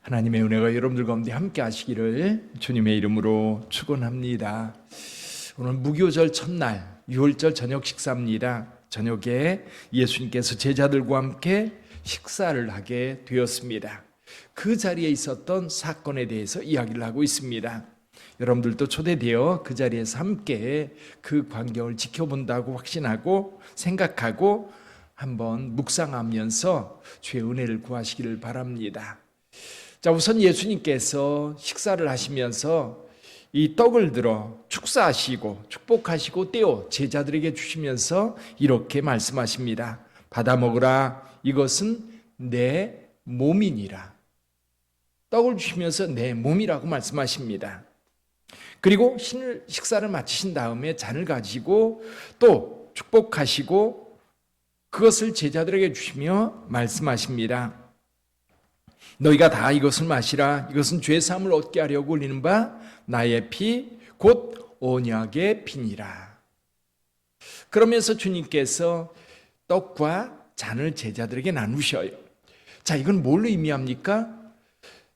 하나님의 은혜가 여러분들 가운데 함께 하시기를 주님의 이름으로 축원합니다. 오늘 무교절 첫날 6월절 저녁 식사입니다. 저녁에 예수님께서 제자들과 함께 식사를 하게 되었습니다. 그 자리에 있었던 사건에 대해서 이야기를 하고 있습니다. 여러분들도 초대되어 그 자리에서 함께 그 광경을 지켜본다고 확신하고 생각하고 한번 묵상하면서 주의 은혜를 구하시기를 바랍니다. 자, 우선 예수님께서 식사를 하시면서 이 떡을 들어 축사하시고 축복하시고 떼어 제자들에게 주시면서 이렇게 말씀하십니다. 받아 먹으라, 이것은 내 몸이니라. 떡을 주시면서 내 몸이라고 말씀하십니다. 그리고 식사를 마치신 다음에 잔을 가지고 또 축복하시고 그것을 제자들에게 주시며 말씀하십니다. 너희가 다 이것을 마시라. 이것은 죄사함을 얻게 하려고 흘리는 바 나의 피 곧 언약의 피니라. 그러면서 주님께서 떡과 잔을 제자들에게 나누셔요. 자, 이건 뭘 의미합니까?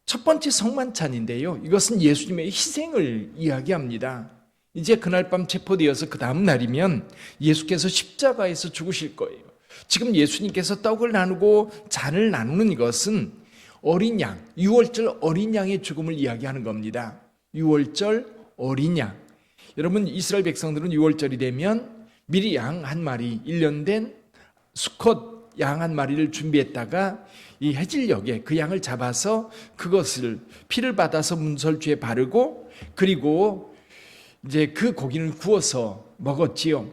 첫 번째 성만찬인데요, 이것은 예수님의 희생을 이야기합니다. 이제 그날 밤 체포되어서 그 다음 날이면 예수께서 십자가에서 죽으실 거예요. 지금 예수님께서 떡을 나누고 잔을 나누는 이것은 어린 양, 6월절 어린 양의 죽음을 이야기하는 겁니다. 6월절 어린 양. 여러분, 이스라엘 백성들은 6월절이 되면 미리 양 한 마리, 1년 된 수컷 양 한 마리를 준비했다가 이 해질녘에 그 양을 잡아서 그것을 피를 받아서 문설주에 바르고 그리고 이제 그 고기를 구워서 먹었지요.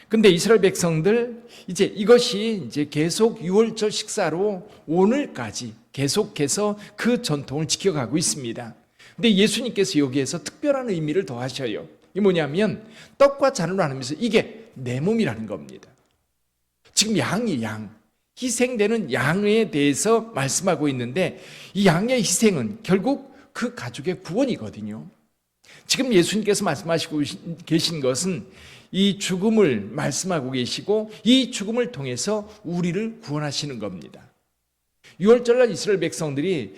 근데 이스라엘 백성들 이제 이것이 이제 계속 6월절 식사로 오늘까지 계속해서 그 전통을 지켜가고 있습니다. 근데 예수님께서 여기에서 특별한 의미를 더하셔요. 이게 뭐냐면 떡과 잔을 나누면서 이게 내 몸이라는 겁니다. 지금 양이 희생되는 양에 대해서 말씀하고 있는데 이 양의 희생은 결국 그 가족의 구원이거든요. 지금 예수님께서 말씀하시고 계신 것은 이 죽음을 말씀하고 계시고 이 죽음을 통해서 우리를 구원하시는 겁니다. 6월절날 이스라엘 백성들이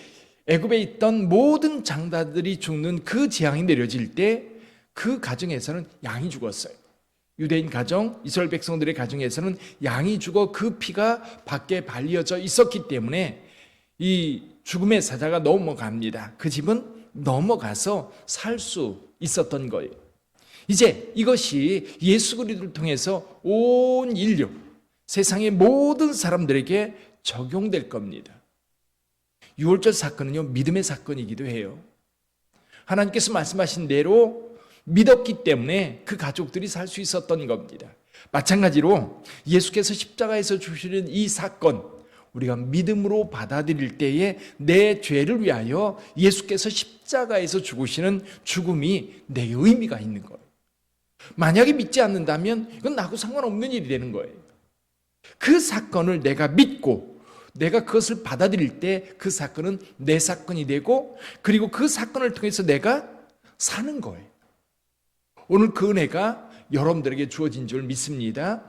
애굽에 있던 모든 장자들이 죽는 그 재앙이 내려질 때 그 가정에서는 양이 죽었어요. 유대인 가정, 이스라엘 백성들의 가정에서는 양이 죽어 그 피가 밖에 발려져 있었기 때문에 이 죽음의 사자가 넘어갑니다. 그 집은 넘어가서 살 수 있었던 거예요. 이제 이것이 예수 그리스도를 통해서 온 인류, 세상의 모든 사람들에게 적용될 겁니다. 6월절 사건은요, 믿음의 사건이기도 해요. 하나님께서 말씀하신 대로 믿었기 때문에 그 가족들이 살 수 있었던 겁니다. 마찬가지로 예수께서 십자가에서 주시는 이 사건, 우리가 믿음으로 받아들일 때에 내 죄를 위하여 예수께서 십자가에서 죽으시는 죽음이 내 의미가 있는 거예요. 만약에 믿지 않는다면 이건 나하고 상관없는 일이 되는 거예요. 그 사건을 내가 믿고 내가 그것을 받아들일 때 그 사건은 내 사건이 되고 그리고 그 사건을 통해서 내가 사는 거예요. 오늘 그 은혜가 여러분들에게 주어진 줄 믿습니다.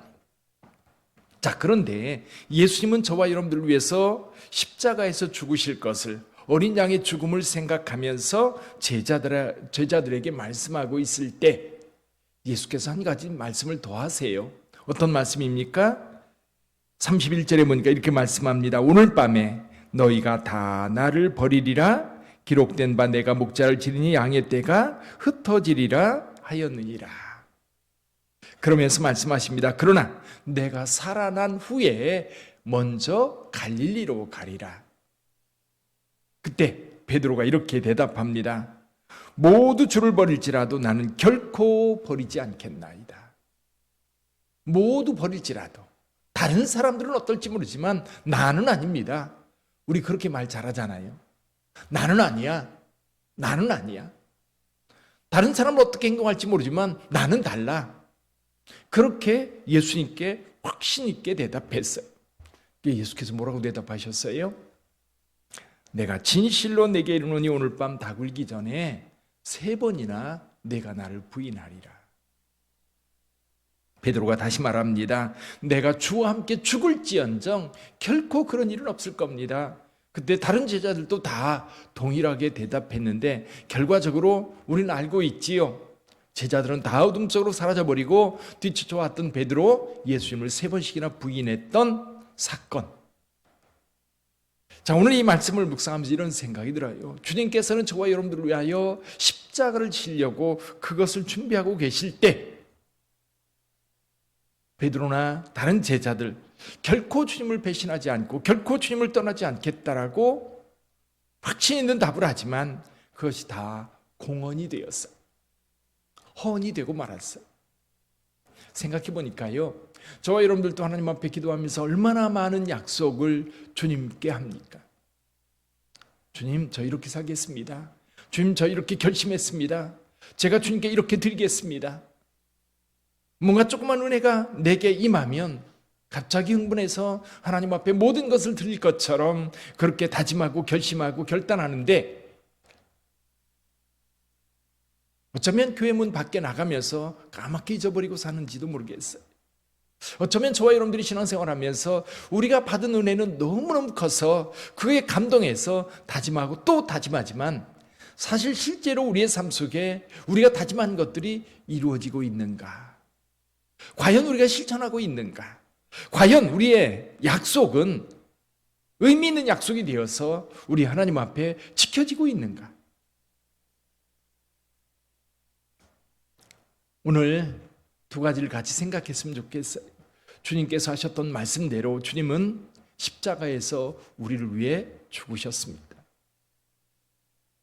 자, 그런데 예수님은 저와 여러분들을 위해서 십자가에서 죽으실 것을, 어린 양의 죽음을 생각하면서 제자들에게 말씀하고 있을 때 예수께서 한 가지 말씀을 더 하세요. 어떤 말씀입니까? 31절에 보니까 이렇게 말씀합니다. 오늘 밤에 너희가 다 나를 버리리라. 기록된 바 내가 목자를 지르니 양의 떼가 흩어지리라 하였느니라. 그러면서 말씀하십니다. 그러나 내가 살아난 후에 먼저 갈릴리로 가리라. 그때 베드로가 이렇게 대답합니다. 모두 주를 버릴지라도 나는 결코 버리지 않겠나이다. 모두 버릴지라도. 다른 사람들은 어떨지 모르지만 나는 아닙니다. 우리 그렇게 말 잘하잖아요. 나는 아니야. 나는 아니야. 다른 사람은 어떻게 행동할지 모르지만 나는 달라. 그렇게 예수님께 확신 있게 대답했어요. 예수께서 뭐라고 대답하셨어요? 내가 진실로 내게 이르노니 오늘 밤 다 굴기 전에 3번이나 내가 나를 부인하리라. 베드로가 다시 말합니다. 내가 주와 함께 죽을지언정 결코 그런 일은 없을 겁니다. 그때 다른 제자들도 다 동일하게 대답했는데 결과적으로 우리는 알고 있지요. 제자들은 다 어둠 속으로 사라져버리고 뒤쫓아왔던 베드로 예수님을 3번씩이나 부인했던 사건. 자, 오늘 이 말씀을 묵상하면서 이런 생각이 들어요. 주님께서는 저와 여러분들을 위하여 십자가를 지려고 그것을 준비하고 계실 때 베드로나 다른 제자들 결코 주님을 배신하지 않고 결코 주님을 떠나지 않겠다라고 확신 있는 답을 하지만 그것이 다 공언이 되었어요. 허언이 되고 말았어요. 생각해 보니까요, 저와 여러분들도 하나님 앞에 기도하면서 얼마나 많은 약속을 주님께 합니까? 주님, 저 이렇게 살겠습니다. 주님, 저 이렇게 결심했습니다. 제가 주님께 이렇게 드리겠습니다. 뭔가 조그만 은혜가 내게 임하면 갑자기 흥분해서 하나님 앞에 모든 것을 드릴 것처럼 그렇게 다짐하고 결심하고 결단하는데, 어쩌면 교회 문 밖에 나가면서 까맣게 잊어버리고 사는지도 모르겠어요. 어쩌면 저와 여러분들이 신앙생활하면서 우리가 받은 은혜는 너무너무 커서 그에 감동해서 다짐하고 또 다짐하지만 사실 실제로 우리의 삶 속에 우리가 다짐한 것들이 이루어지고 있는가? 과연 우리가 실천하고 있는가? 과연 우리의 약속은 의미 있는 약속이 되어서 우리 하나님 앞에 지켜지고 있는가? 오늘 2가지를 같이 생각했으면 좋겠어요. 주님께서 하셨던 말씀대로 주님은 십자가에서 우리를 위해 죽으셨습니다.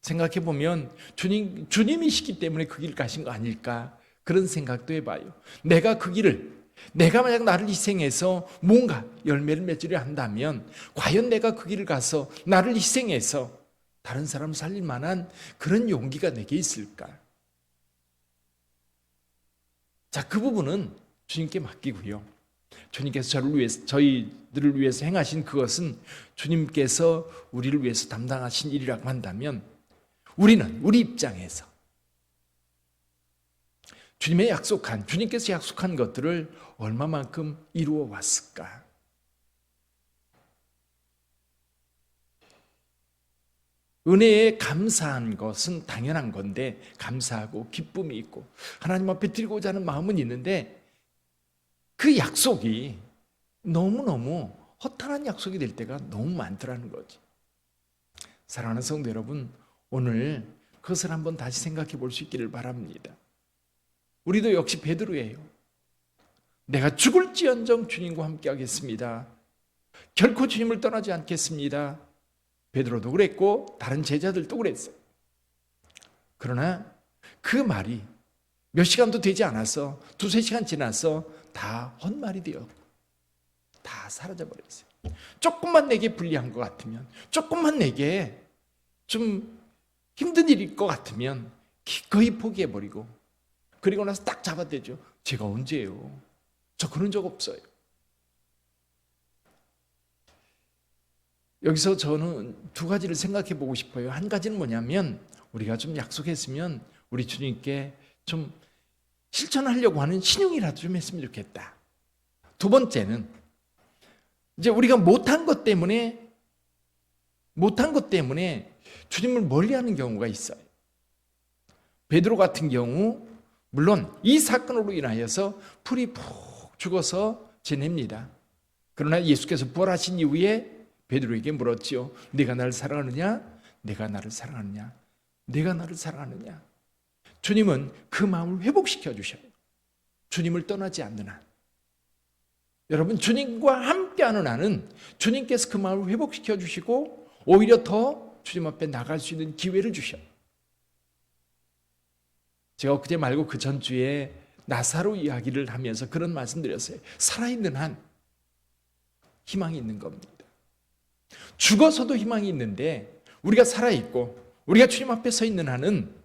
생각해 보면 주님이시기 때문에 그 길 가신 거 아닐까, 그런 생각도 해봐요. 내가 만약 나를 희생해서 뭔가 열매를 맺으려 한다면 과연 내가 그 길을 가서 나를 희생해서 다른 사람 살릴 만한 그런 용기가 내게 있을까? 자, 그 부분은 주님께 맡기고요. 주님께서 저희들을 위해서 행하신 그것은 주님께서 우리를 위해서 담당하신 일이라고 한다면 우리는 우리 입장에서 주님께서 약속한 것들을 얼마만큼 이루어 왔을까? 은혜에 감사한 것은 당연한 건데, 감사하고 기쁨이 있고 하나님 앞에 드리고자 하는 마음은 있는데 그 약속이 너무너무 허탄한 약속이 될 때가 너무 많더라는 거지. 사랑하는 성도 여러분, 오늘 그것을 한번 다시 생각해 볼 수 있기를 바랍니다. 우리도 역시 베드로예요. 내가 죽을지언정 주님과 함께 하겠습니다. 결코 주님을 떠나지 않겠습니다. 베드로도 그랬고 다른 제자들도 그랬어요. 그러나 그 말이 몇 시간도 되지 않아서 2-3시간 지나서 다 헛말이 되어 다 사라져버렸어요. 조금만 내게 불리한 것 같으면, 조금만 내게 좀 힘든 일일 것 같으면 기꺼이 포기해버리고, 그리고 나서 딱 잡아대죠. 제가 언제예요? 저 그런 적 없어요. 여기서 저는 2가지를 생각해 보고 싶어요. 한 가지는 뭐냐면, 우리가 좀 약속했으면 우리 주님께 좀 실천하려고 하는 신용이라도 좀 했으면 좋겠다. 2번째는 이제 우리가 못한 것 때문에 주님을 멀리하는 경우가 있어요. 베드로 같은 경우 물론 이 사건으로 인하여서 풀이 푹 죽어서 지냅니다. 그러나 예수께서 부활하신 이후에 베드로에게 물었지요. 네가 나를 사랑하느냐? 내가 나를 사랑하느냐? 내가 나를 사랑하느냐? 주님은 그 마음을 회복시켜 주셔요. 주님을 떠나지 않는 한. 여러분, 주님과 함께하는 한은 주님께서 그 마음을 회복시켜 주시고 오히려 더 주님 앞에 나갈 수 있는 기회를 주셔요. 제가 엊그제 말고 그 전주에 나사로 이야기를 하면서 그런 말씀 드렸어요. 살아있는 한 희망이 있는 겁니다. 죽어서도 희망이 있는데 우리가 살아있고 우리가 주님 앞에 서 있는 한은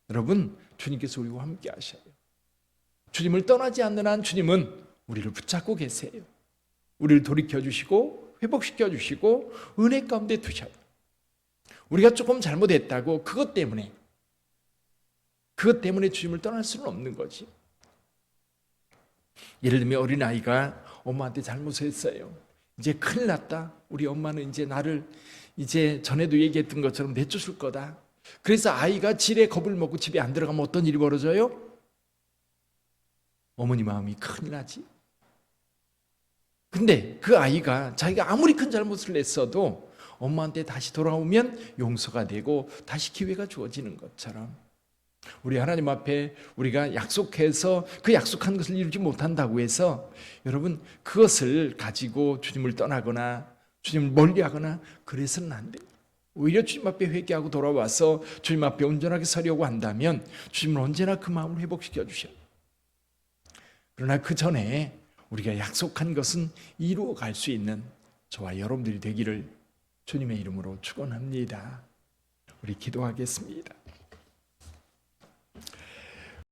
여러분, 주님께서 우리와 함께 하셔요. 주님을 떠나지 않는 한 주님은 우리를 붙잡고 계세요. 우리를 돌이켜 회복시켜 주시고 은혜 가운데 두셔요. 우리가 조금 잘못했다고 그것 때문에 주님을 떠날 수는 없는 거지. 예를 들면 어린아이가 엄마한테 잘못했어요. 이제 큰일 났다. 우리 엄마는 이제 나를 이제 전에도 얘기했던 것처럼 내쫓을 거다. 그래서 아이가 질에 겁을 먹고 집에 안 들어가면 어떤 일이 벌어져요? 어머니 마음이 큰일 나지. 근데 그 아이가 자기가 아무리 큰 잘못을 했어도 엄마한테 다시 돌아오면 용서가 되고 다시 기회가 주어지는 것처럼, 우리 하나님 앞에 우리가 약속해서 그 약속한 것을 이루지 못한다고 해서 여러분 그것을 가지고 주님을 떠나거나 주님을 멀리하거나 그래서는 안 돼요. 오히려 주님 앞에 회개하고 돌아와서 주님 앞에 온전하게 서려고 한다면 주님은 언제나 그 마음을 회복시켜 주셔요. 그러나 그 전에 우리가 약속한 것은 이루어 갈 수 있는 저와 여러분들이 되기를 주님의 이름으로 축원합니다. 우리 기도하겠습니다.